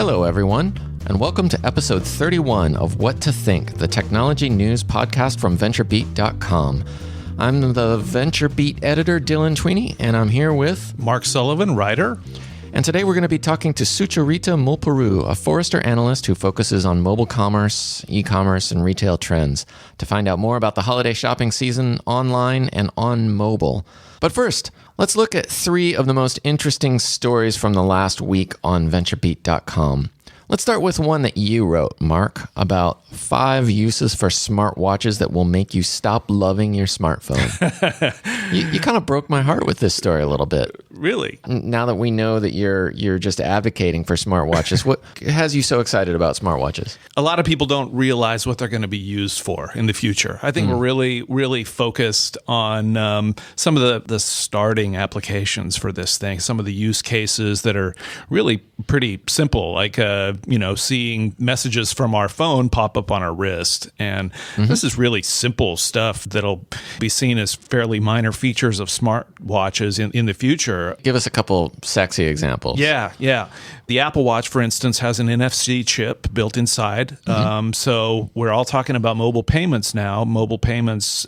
Hello, everyone, and welcome to episode 31 of What to Think, the technology news podcast from VentureBeat.com. I'm the VentureBeat editor, Dylan Tweeney, and I'm here with Mark Sullivan, writer. And today we're going to be talking to Sucharita Mulpuru, a Forrester analyst who focuses on mobile commerce, e-commerce, and retail trends to find out more about the holiday shopping season online and on mobile. But first, let's look at three of the most interesting stories from the last week on VentureBeat.com. Let's start with one that you wrote, Mark, about 5 uses for smartwatches that will make you stop loving your smartphone. You kind of broke my heart with this story a little bit. Really? Now that we know that you're just advocating for smartwatches, what has you so excited about smartwatches? A lot of people don't realize what they're going to be used for in the future. I think we're really focused on some of the starting applications for this thing, some of the use cases that are really pretty simple, like seeing messages from our phone pop up on our wrist. And this is really simple stuff that'll be seen as fairly minor features of smartwatches in the future. Give us a couple sexy examples. Yeah. The Apple Watch, for instance, has an NFC chip built inside. So we're all talking about mobile payments now. Mobile payments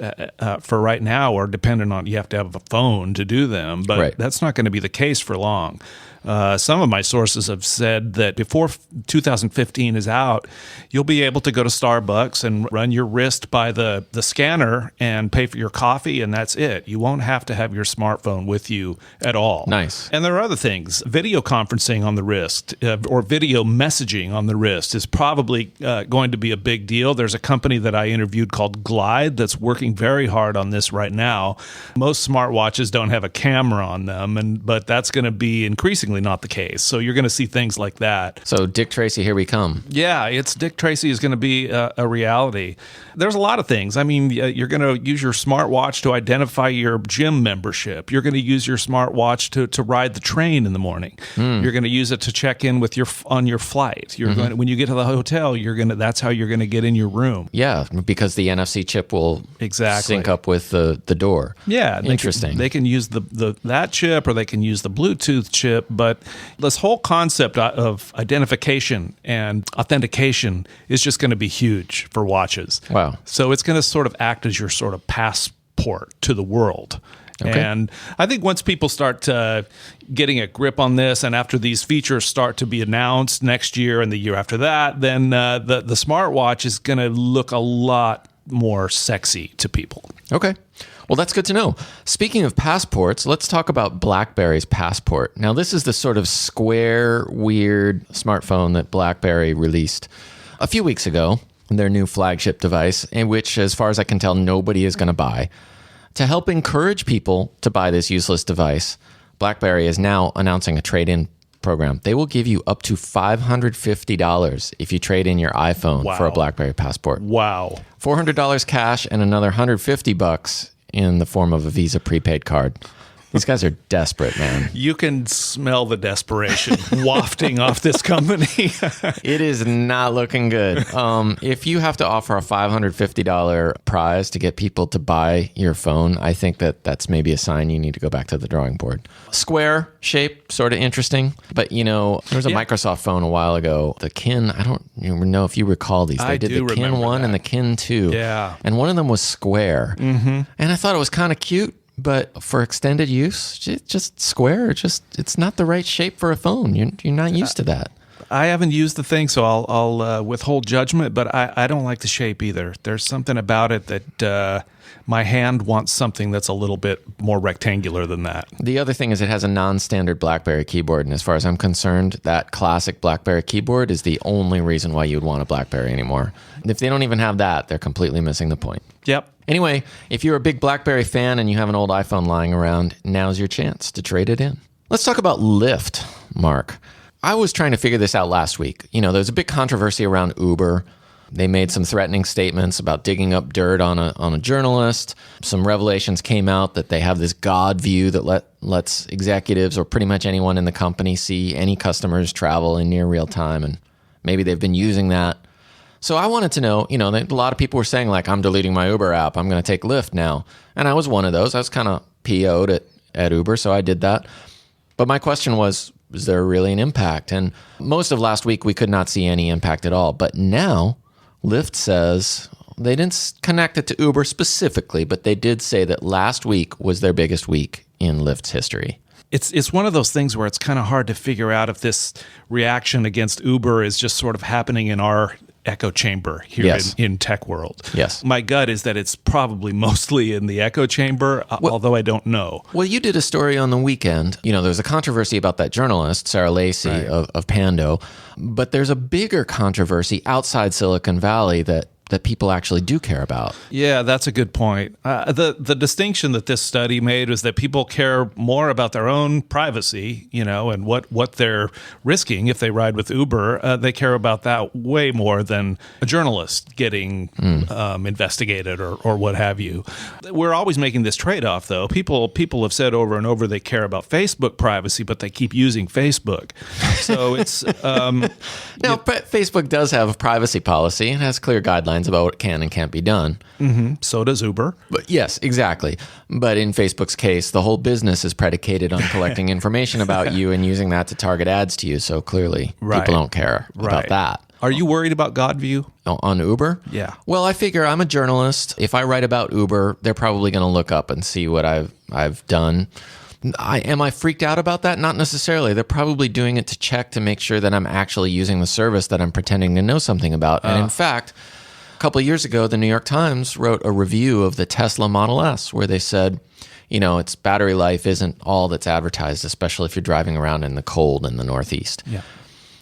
for right now are dependent on, you have to have a phone to do them, but that's not going to be the case for long. Some of my sources have said that before 2015 is out, you'll be able to go to Starbucks and run your wrist by the scanner and pay for your coffee, and that's it. You won't have to have your smartphone with you at all. Nice. And there are other things. Video conferencing on the wrist or video messaging on the wrist is probably going to be a big deal. There's a company that I interviewed called Glide that's working very hard on this right now. Most smartwatches don't have a camera on them, but that's going to be increasingly not the case. So you're going to see things like that. So Dick Tracy, here we come. Yeah, it's Dick Tracy is going to be a reality. There's a lot of things. I mean, you're going to use your smartwatch to identify your gym membership. You're going to use your smartwatch to ride the train in the morning. You're going to use it to check in with on your flight. You're going to, when you get to the hotel, that's how you're going to get in your room. Yeah, because the NFC chip will sync up with the door. Yeah, interesting. They can use that chip, or they can use the Bluetooth chip. But this whole concept of identification and authentication is just going to be huge for watches. Wow. So it's going to sort of act as your sort of passport to the world. Okay. And I think once people start getting a grip on this, and after these features start to be announced next year and the year after that, then the smartwatch is going to look a lot more sexy to people. Okay. Well, that's good to know. Speaking of passports, let's talk about BlackBerry's Passport. Now, this is the sort of square, weird smartphone that BlackBerry released a few weeks ago, their new flagship device, in which, as far as I can tell, nobody is going to buy. To help encourage people to buy this useless device, BlackBerry is now announcing a trade-in program. They will give you up to $550 if you trade in your iPhone for a BlackBerry Passport. Wow. $400 cash and another $150 in the form of a Visa prepaid card. These guys are desperate, man. You can smell the desperation wafting off this company. It is not looking good. If you have to offer a $550 prize to get people to buy your phone, I think that's maybe a sign you need to go back to the drawing board. Square shape, sort of interesting. But, there was a Microsoft phone a while ago, the Kin. I don't even know if you recall these. They did the Kin 1 and the Kin 2. Yeah. And one of them was square. And I thought it was kind of cute. But for extended use, just square, it's not the right shape for a phone. You're not used to that. I haven't used the thing, so I'll withhold judgment, but I don't like the shape either. There's something about it that my hand wants something that's a little bit more rectangular than that. The other thing is it has a non-standard BlackBerry keyboard, and as far as I'm concerned, that classic BlackBerry keyboard is the only reason why you'd want a BlackBerry anymore. If they don't even have that, they're completely missing the point. Yep. Anyway, if you're a big BlackBerry fan and you have an old iPhone lying around, now's your chance to trade it in. Let's talk about Lyft, Mark. I was trying to figure this out last week. There's a big controversy around Uber. They made some threatening statements about digging up dirt on a journalist. Some revelations came out that they have this God view that lets executives or pretty much anyone in the company see any customers travel in near real time, and maybe they've been using that. So I wanted to know, a lot of people were saying, like, I'm deleting my Uber app. I'm going to take Lyft now. And I was one of those. I was kind of PO'd at Uber, so I did that. But my question was, is there really an impact? And most of last week, we could not see any impact at all. But now, Lyft says they didn't connect it to Uber specifically, but they did say that last week was their biggest week in Lyft's history. It's one of those things where it's kind of hard to figure out if this reaction against Uber is just sort of happening in our echo chamber here in tech world. Yes. My gut is that it's probably mostly in the echo chamber, although I don't know. Well, you did a story on the weekend. You know, there's a controversy about that journalist, Sarah Lacey of Pando, but there's a bigger controversy outside Silicon Valley that people actually do care about. Yeah, that's a good point. The distinction that this study made was that people care more about their own privacy, and what they're risking if they ride with Uber. They care about that way more than a journalist getting investigated or what have you. We're always making this trade-off, though. People have said over and over they care about Facebook privacy, but they keep using Facebook. So it's... Facebook does have a privacy policy and has clear guidelines about what can and can't be done. Mm-hmm. So does Uber. But yes, exactly. But in Facebook's case, the whole business is predicated on collecting information about you and using that to target ads to you. So clearly, people don't care about that. Are you worried about Godview? On Uber? Yeah. Well, I figure I'm a journalist. If I write about Uber, they're probably going to look up and see what I've done. Am I freaked out about that? Not necessarily. They're probably doing it to check to make sure that I'm actually using the service that I'm pretending to know something about. And in fact, a couple of years ago, the New York Times wrote a review of the Tesla Model S where they said, its battery life isn't all that's advertised, especially if you're driving around in the cold in the Northeast. Yeah.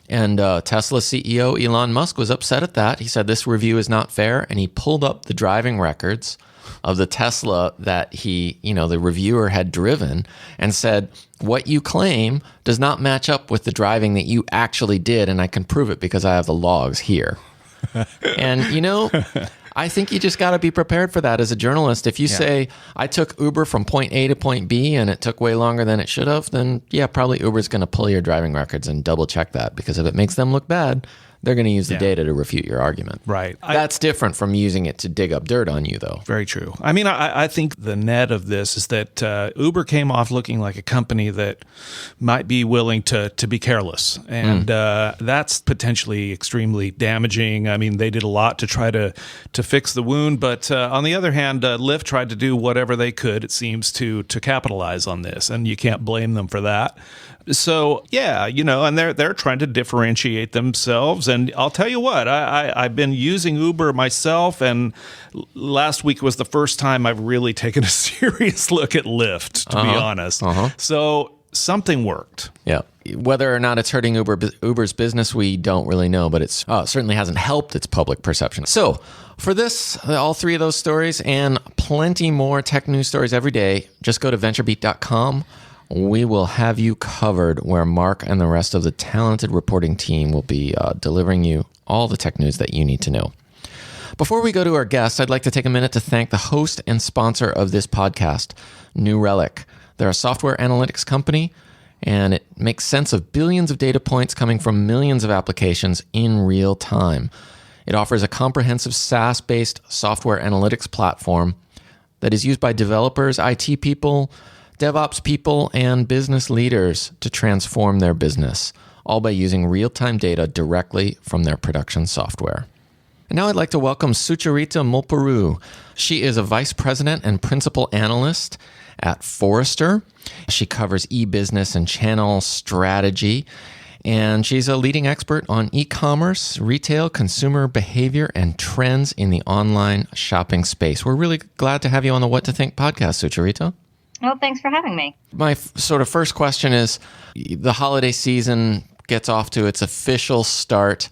And Tesla CEO Elon Musk was upset at that. He said this review is not fair, and he pulled up the driving records of the Tesla that the reviewer had driven and said, what you claim does not match up with the driving that you actually did, and I can prove it because I have the logs here. And, I think you just got to be prepared for that as a journalist. If you say, I took Uber from point A to point B and it took way longer than it should have, then probably Uber's going to pull your driving records and double check that, because if it makes them look bad, they're going to use the data to refute your argument. Right. That's different from using it to dig up dirt on you, though. Very true. I mean, I think the net of this is that Uber came off looking like a company that might be willing to be careless. And that's potentially extremely damaging. I mean, they did a lot to try to fix the wound. But on the other hand, Lyft tried to do whatever they could, it seems, to capitalize on this. And you can't blame them for that. So, and they're trying to differentiate themselves. And I'll tell you what, I've been using Uber myself, and last week was the first time I've really taken a serious look at Lyft, to be honest. So something worked. Yeah. Whether or not it's hurting Uber's business, we don't really know, but it certainly hasn't helped its public perception. So for this, all three of those stories and plenty more tech news stories every day, just go to VentureBeat.com. We will have you covered, where Mark and the rest of the talented reporting team will be delivering you all the tech news that you need to know. Before we go to our guests, I'd like to take a minute to thank the host and sponsor of this podcast, New Relic. They're a software analytics company, and it makes sense of billions of data points coming from millions of applications in real time. It offers a comprehensive SaaS-based software analytics platform that is used by developers, IT people, DevOps people, and business leaders to transform their business, all by using real-time data directly from their production software. And now I'd like to welcome Sucharita Mulpuru. She is a vice president and principal analyst at Forrester. She covers e-business and channel strategy, and she's a leading expert on e-commerce, retail, consumer behavior, and trends in the online shopping space. We're really glad to have you on the What to Think podcast, Sucharita. Well, thanks for having me. My sort of first question is, the holiday season gets off to its official start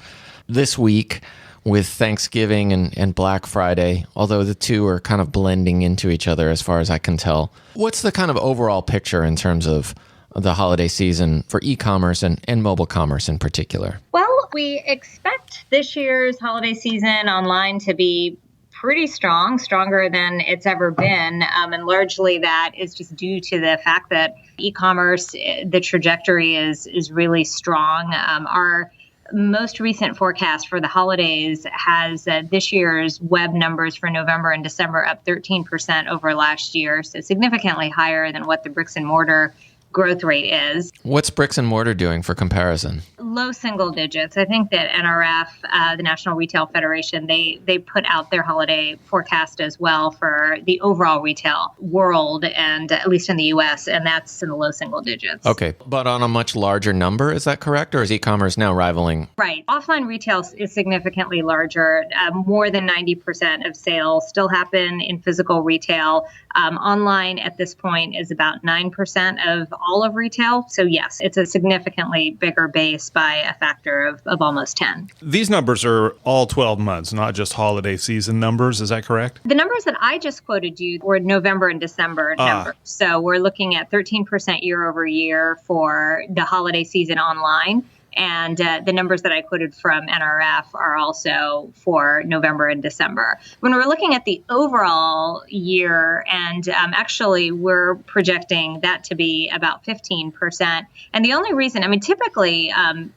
this week with Thanksgiving and Black Friday, although the two are kind of blending into each other as far as I can tell. What's the kind of overall picture in terms of the holiday season for e-commerce and mobile commerce in particular? Well, we expect this year's holiday season online to be pretty strong, stronger than it's ever been. And largely that is just due to the fact that e-commerce, the trajectory is really strong. Our most recent forecast for the holidays has this year's web numbers for November and December up 13% over last year, so significantly higher than what the bricks and mortar growth rate is. What's bricks and mortar doing for comparison? Low single digits. I think that NRF, the National Retail Federation, they put out their holiday forecast as well for the overall retail world, and at least in the U.S., and that's in the low single digits. Okay, but on a much larger number, is that correct? Or is e-commerce now rivaling? Right. Offline retail is significantly larger. More than 90% of sales still happen in physical retail. Online at this point is about 9% of all of retail. So yes, it's a significantly bigger base by a factor of almost 10. These numbers are all 12 months, not just holiday season numbers. Is that correct? The numbers that I just quoted you were November and December numbers. So we're looking at 13% year over year for the holiday season online. And the numbers that I quoted from NRF are also for November and December. When we're looking at the overall year, and actually we're projecting that to be about 15%. And the only reason, typically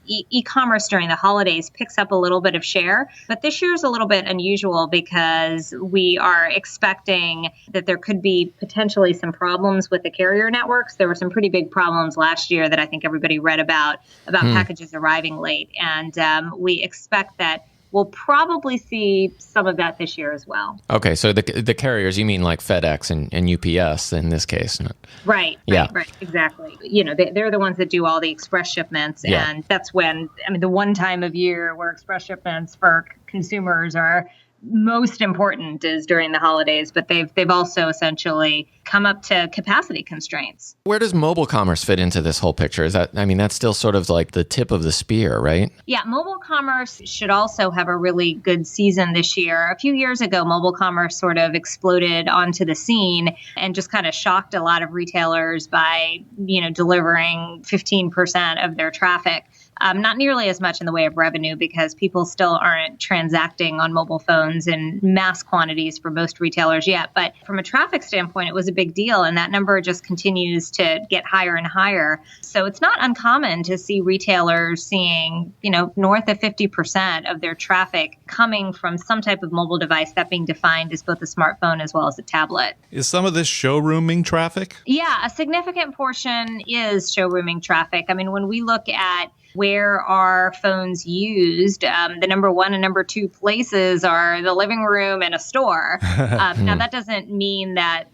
e-commerce during the holidays picks up a little bit of share, but this year is a little bit unusual because we are expecting that there could be potentially some problems with the carrier networks. There were some pretty big problems last year that I think everybody read about packages arriving late. And we expect that we'll probably see some of that this year as well. Okay, so the carriers, you mean like FedEx and UPS in this case? Right, exactly. They're the ones that do all the express shipments. Yeah. And that's when, the one time of year where express shipments for consumers are most important is during the holidays, but they've also essentially come up to capacity constraints. Where does mobile commerce fit into this whole picture? Is that, that's still sort of like the tip of the spear, right? Yeah, mobile commerce should also have a really good season this year. A few years ago, mobile commerce sort of exploded onto the scene and just kind of shocked a lot of retailers by, delivering 15% of their traffic. Not nearly as much in the way of revenue because people still aren't transacting on mobile phones in mass quantities for most retailers yet. But from a traffic standpoint, it was a big deal. And that number just continues to get higher and higher. So it's not uncommon to see retailers seeing, north of 50% of their traffic coming from some type of mobile device, that being defined as both a smartphone as well as a tablet. Is some of this showrooming traffic? Yeah, a significant portion is showrooming traffic. When we look at where are phones used, the number one and number two places are the living room and a store. Now, that doesn't mean that,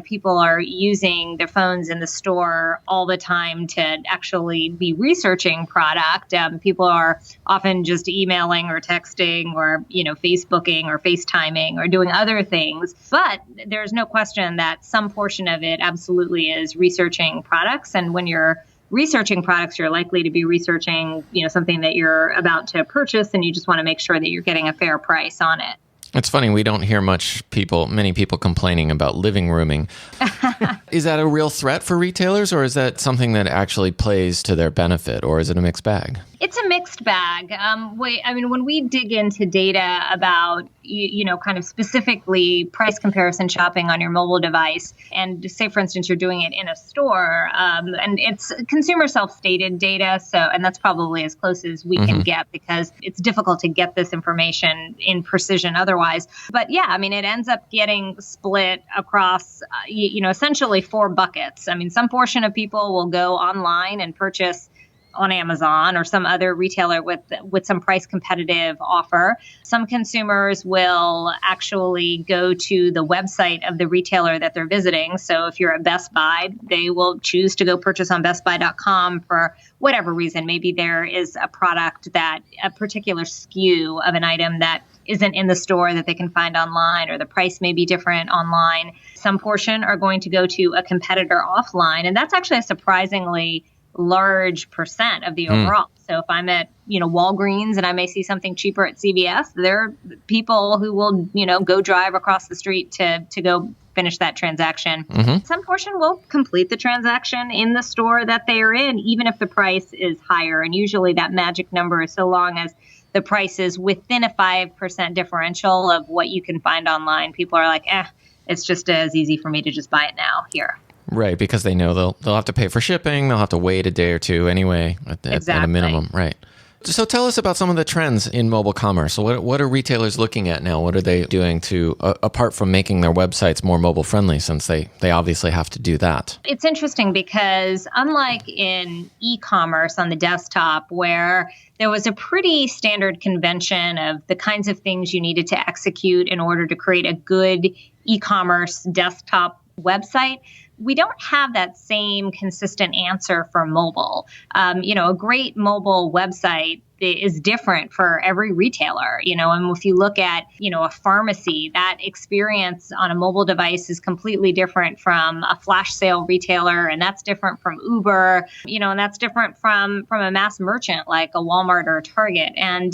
people are using their phones in the store all the time to actually be researching product. People are often just emailing or texting or, Facebooking or FaceTiming or doing other things. But there's no question that some portion of it absolutely is researching products. And when you're researching products, you're likely to be researching, something that you're about to purchase, and you just want to make sure that you're getting a fair price on it. It's funny, we don't hear many people complaining about living rooming. Is that a real threat for retailers, or is that something that actually plays to their benefit, or is it a mixed bag? It's a mixed bag. When we dig into data about, kind of specifically price comparison shopping on your mobile device, and say, for instance, you're doing it in a store, and it's consumer self-stated data, and that's probably as close as we can get because it's difficult to get this information in precision otherwise. But yeah, it ends up getting split across, essentially 4 buckets. Some portion of people will go online and purchase on Amazon or some other retailer with some price competitive offer. Some consumers will actually go to the website of the retailer that they're visiting. So if you're at Best Buy, they will choose to go purchase on bestbuy.com for whatever reason. Maybe there is a product that a particular SKU of an item that isn't in the store that they can find online, or the price may be different online. Some portion are going to go to a competitor offline. And that's actually a surprisingly large percent of the overall. So if I'm at, Walgreens and I may see something cheaper at CVS, there are people who will, go drive across the street to go finish that transaction. Some portion will complete the transaction in the store that they are in, even if the price is higher. And usually that magic number is so long as the price is within a 5% differential of what you can find online. People are like, it's just as easy for me to just buy it now here. Right, because they know they'll have to pay for shipping. They'll have to wait a day or two anyway at a minimum. Right. So tell us about some of the trends in mobile commerce. So what are retailers looking at now? What are they doing to, apart from making their websites more mobile friendly, since they obviously have to do that? It's interesting because unlike in e-commerce on the desktop, where there was a pretty standard convention of the kinds of things you needed to execute in order to create a good e-commerce desktop website, we don't have that same consistent answer for mobile. A great mobile website is different for every retailer, and if you look at, a pharmacy, that experience on a mobile device is completely different from a flash sale retailer, and that's different from Uber, and that's different from a mass merchant like a Walmart or a Target. And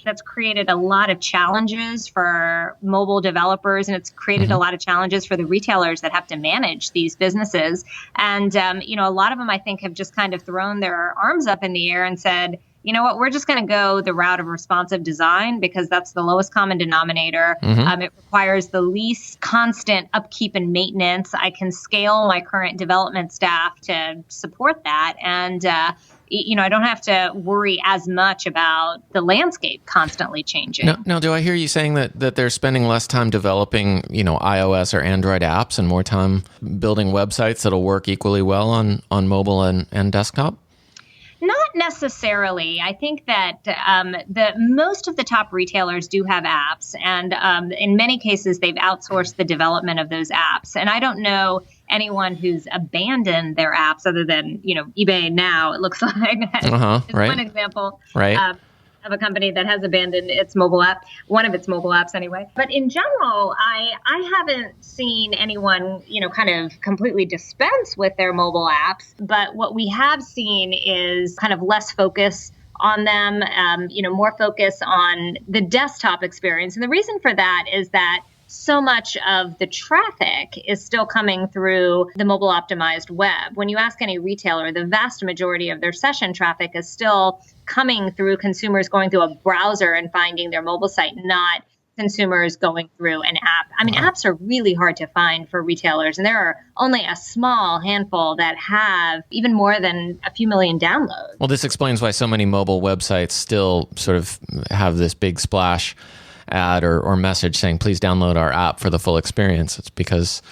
that's created a lot of challenges for mobile developers, and it's created a lot of challenges for the retailers that have to manage these businesses. And, a lot of them, I think, have just kind of thrown their arms up in the air and said, you know what, we're just going to go the route of responsive design because that's the lowest common denominator. It requires the least constant upkeep and maintenance. I can scale my current development staff to support that. And, I don't have to worry as much about the landscape constantly changing. Now, do I hear you saying that they're spending less time developing, iOS or Android apps and more time building websites that'll work equally well on mobile and desktop? Not necessarily. I think that most of the top retailers do have apps, and in many cases, they've outsourced the development of those apps. And I don't know anyone who's abandoned their apps other than, eBay now, it looks like. Is right. One example. Right. Of a company that has abandoned its mobile app, one of its mobile apps anyway. But in general, I haven't seen anyone, kind of completely dispense with their mobile apps. But what we have seen is kind of less focus on them, more focus on the desktop experience. And the reason for that is that so much of the traffic is still coming through the mobile optimized web. When you ask any retailer, the vast majority of their session traffic is still coming through consumers going through a browser and finding their mobile site, not consumers going through an app. I mean, apps are really hard to find for retailers, and there are only a small handful that have even more than a few million downloads. Well, this explains why so many mobile websites still sort of have this big splash ad or message saying, please download our app for the full experience. It's because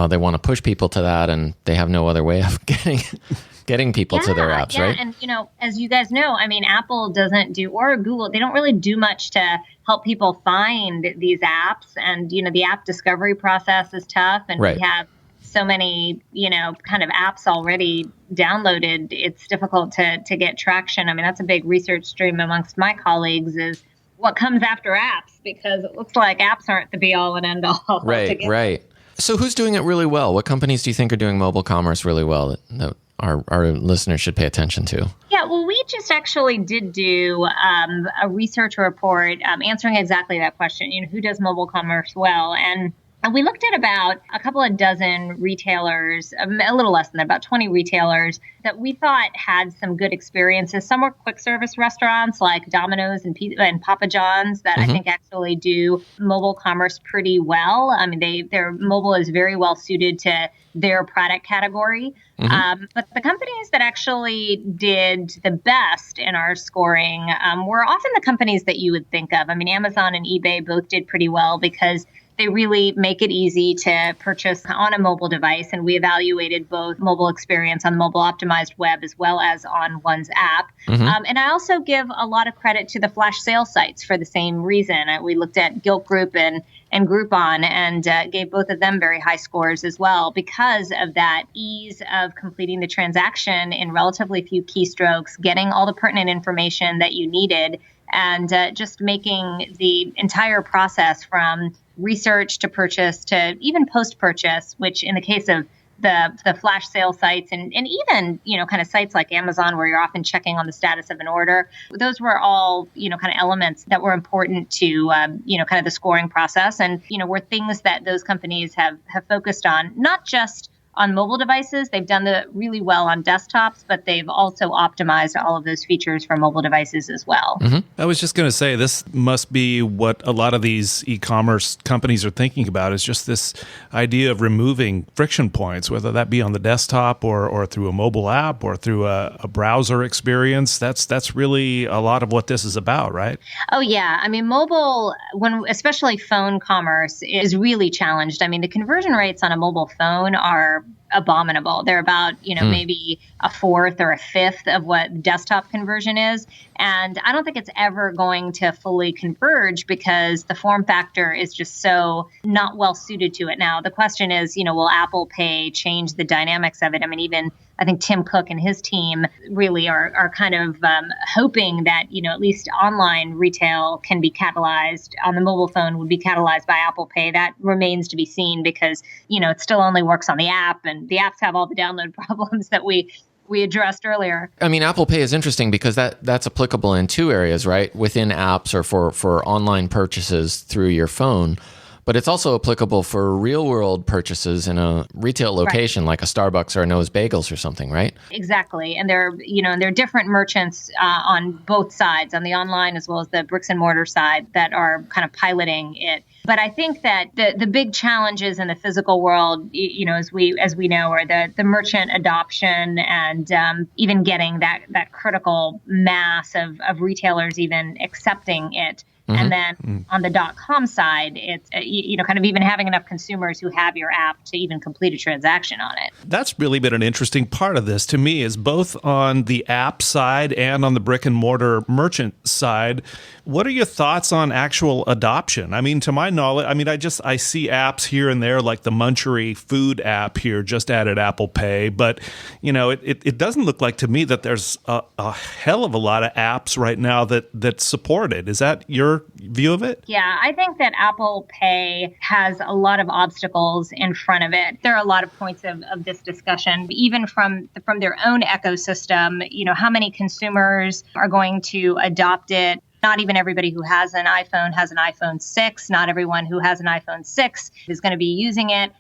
they want to push people to that, and they have no other way of getting people to their apps, right? And, as you guys know, I mean, Apple doesn't do, or Google, they don't really do much to help people find these apps. And, the app discovery process is tough. And we have so many, kind of apps already downloaded. It's difficult to get traction. I mean, that's a big research stream amongst my colleagues is what comes after apps, because it looks like apps aren't the be all and end all. Right. So who's doing it really well? What companies do you think are doing mobile commerce really well that our listeners should pay attention to? Yeah, well, we just actually did do a research report answering exactly that question. Who does mobile commerce well? And we looked at about a couple of dozen retailers, a little less than that, about 20 retailers that we thought had some good experiences. Some were quick service restaurants like Domino's and Papa John's that I think actually do mobile commerce pretty well. I mean, their mobile is very well suited to their product category. But the companies that actually did the best in our scoring were often the companies that you would think of. I mean, Amazon and eBay both did pretty well because they really make it easy to purchase on a mobile device. And we evaluated both mobile experience on the mobile optimized web as well as on one's app. And I also give a lot of credit to the flash sale sites for the same reason. We looked at Gilt Group and Groupon and gave both of them very high scores as well because of that ease of completing the transaction in relatively few keystrokes, getting all the pertinent information that you needed, and just making the entire process from research to purchase to even post-purchase, which in the case of the flash sale sites and even, kind of sites like Amazon where you're often checking on the status of an order, those were all, kind of elements that were important to, kind of the scoring process and, were things that those companies have focused on, not just on mobile devices. They've done really well on desktops, but they've also optimized all of those features for mobile devices as well. I was just going to say, this must be what a lot of these e-commerce companies are thinking about, is just this idea of removing friction points, whether that be on the desktop or through a mobile app or through a browser experience. That's really a lot of what this is about, right? Oh, yeah. I mean, mobile, especially phone commerce, is really challenged. I mean, the conversion rates on a mobile phone are abominable. They're about, maybe a fourth or a fifth of what desktop conversion is. And I don't think it's ever going to fully converge because the form factor is just so not well suited to it. Now, the question is, will Apple Pay change the dynamics of it? I mean, even I think Tim Cook and his team really are kind of hoping that, at least online retail can be catalyzed on the mobile phone, would be catalyzed by Apple Pay. That remains to be seen because, it still only works on the app, and the apps have all the download problems that we addressed earlier. I mean, Apple Pay is interesting because that's applicable in two areas, right? Within apps or for online purchases through your phone. But it's also applicable for real-world purchases in a retail location, like a Starbucks or a Noah's Bagels or something, right? Exactly. And there are different merchants on both sides, on the online as well as the bricks and mortar side, that are kind of piloting it. But I think that the big challenges in the physical world, as we know, are the merchant adoption and even getting that critical mass of retailers even accepting it. And then on the .com side, it's, kind of even having enough consumers who have your app to even complete a transaction on it. That's really been an interesting part of this to me, is both on the app side and on the brick and mortar merchant side. What are your thoughts on actual adoption? I mean, to my knowledge, I see apps here and there, like the Munchery food app here just added Apple Pay. But, it doesn't look like to me that there's a hell of a lot of apps right now that support it. Is that your view of it? Yeah, I think that Apple Pay has a lot of obstacles in front of it. There are a lot of points of this discussion, even from their own ecosystem. How many consumers are going to adopt it? Not even everybody who has an iPhone has an iPhone 6. Not everyone who has an iPhone 6 is going to be using it.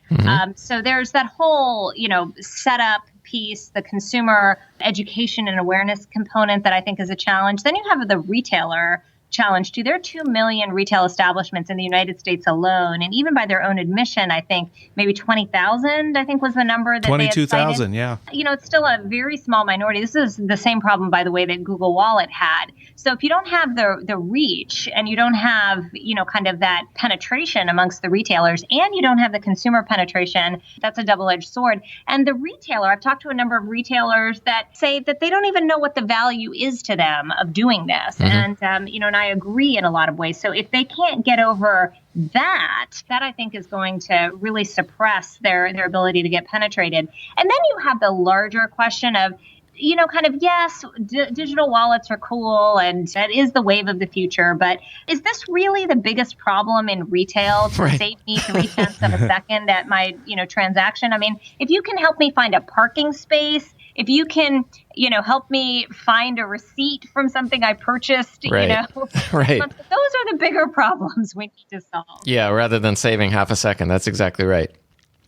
So there's that whole, setup piece, the consumer education and awareness component that I think is a challenge. Then you have the retailer challenge too. There are 2 million retail establishments in the United States alone. And even by their own admission, I think maybe 20,000, I think was the number that 22,000, yeah. It's still a very small minority. This is the same problem, by the way, that Google Wallet had. So if you don't have the reach and you don't have, kind of that penetration amongst the retailers, and you don't have the consumer penetration, that's a double-edged sword. And the retailer, I've talked to a number of retailers that say that they don't even know what the value is to them of doing this. And, and I agree in a lot of ways. So if they can't get over that I think is going to really suppress their ability to get penetrated. And then you have the larger question of, yes, digital wallets are cool, and that is the wave of the future. But is this really the biggest problem in retail to save me 0.3 of a second at my, transaction? I mean, if you can help me find a parking space, if you can, help me find a receipt from something I purchased, right. Those are the bigger problems we need to solve. Yeah, rather than saving half a second. That's exactly right.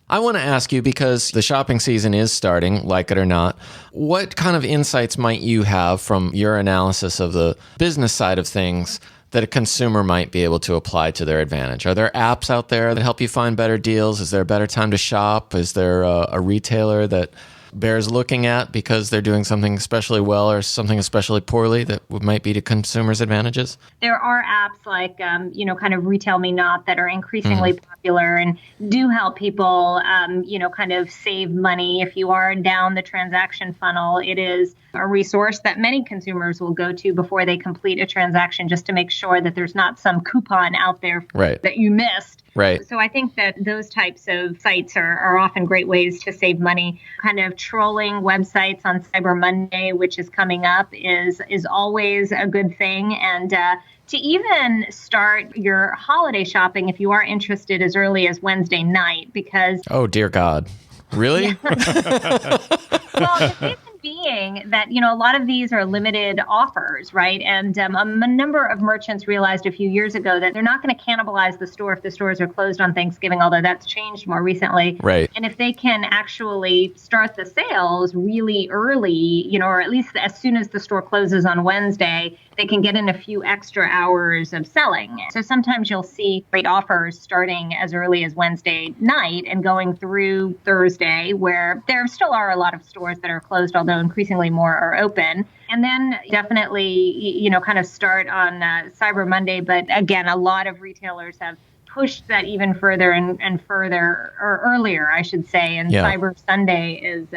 I want to ask you, because the shopping season is starting, like it or not, what kind of insights might you have from your analysis of the business side of things that a consumer might be able to apply to their advantage? Are there apps out there that help you find better deals? Is there a better time to shop? Is there a retailer that bears looking at because they're doing something especially well or something especially poorly that might be to consumers' advantages? There are apps like, kind of Retail Me Not that are increasingly popular and do help people, kind of save money. If you are down the transaction funnel, it is a resource that many consumers will go to before they complete a transaction, just to make sure that there's not some coupon out there that you missed. Right. So I think that those types of sites are often great ways to save money. Kind of trolling websites on Cyber Monday, which is coming up, is always a good thing. And to even start your holiday shopping, if you are interested, as early as Wednesday night, because... Oh, dear God. Really? Well, the reason being that that, a lot of these are limited offers, right? And a number of merchants realized a few years ago that they're not going to cannibalize the store if the stores are closed on Thanksgiving, although that's changed more recently. Right. And if they can actually start the sales really early, or at least as soon as the store closes on Wednesday, they can get in a few extra hours of selling. So sometimes you'll see great offers starting as early as Wednesday night and going through Thursday, where there still are a lot of stores that are closed, although increasingly more are open. And then definitely, kind of start on Cyber Monday. But again, a lot of retailers have pushed that even further and further, or earlier, I should say. And Cyber Sunday is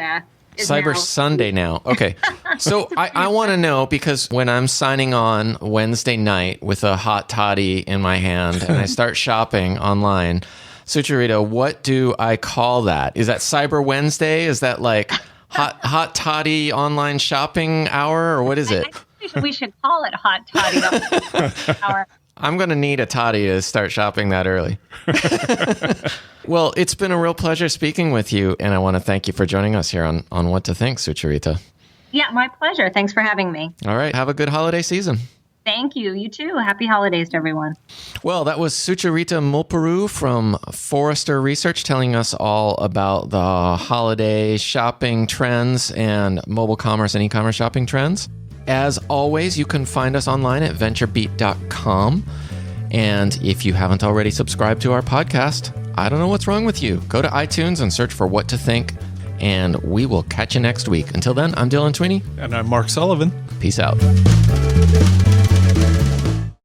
Cyber Sunday now. Okay. So I want to know, because when I'm signing on Wednesday night with a hot toddy in my hand and I start shopping online, Sucharita, what do I call that? Is that Cyber Wednesday? Is that like hot toddy online shopping hour, or what is it? I think we should call it hot toddy hour. I'm going to need a toddy to start shopping that early. Well, it's been a real pleasure speaking with you, and I want to thank you for joining us here on What to Think, Sucharita. Yeah, my pleasure. Thanks for having me. All right. Have a good holiday season. Thank you. You too. Happy holidays to everyone. Well, that was Sucharita Mulpuru from Forrester Research telling us all about the holiday shopping trends and mobile commerce and e-commerce shopping trends. As always, you can find us online at VentureBeat.com. And if you haven't already subscribed to our podcast, I don't know what's wrong with you. Go to iTunes and search for What to Think, and we will catch you next week. Until then, I'm Dylan Tweeney. And I'm Mark Sullivan. Peace out.